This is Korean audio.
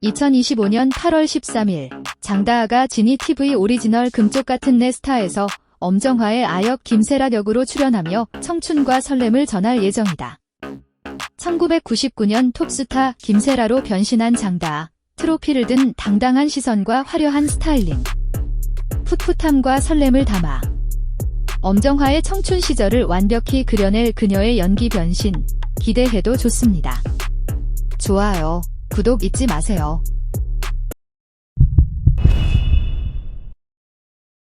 2025년 8월 13일 장다하가 지니 TV 오리지널 금쪽 같은 내 스타에서 엄정화의 아역 김세라 역으로 출연하며 청춘과 설렘을 전할 예정이다. 1999년 톱스타 김세라로 변신한 장다하. 트로피를 든 당당한 시선과 화려한 스타일링. 풋풋함과 설렘을 담아 엄정화의 청춘 시절을 완벽히 그려낼 그녀의 연기 변신. 기대해도 좋습니다. 좋아요, 구독 잊지 마세요.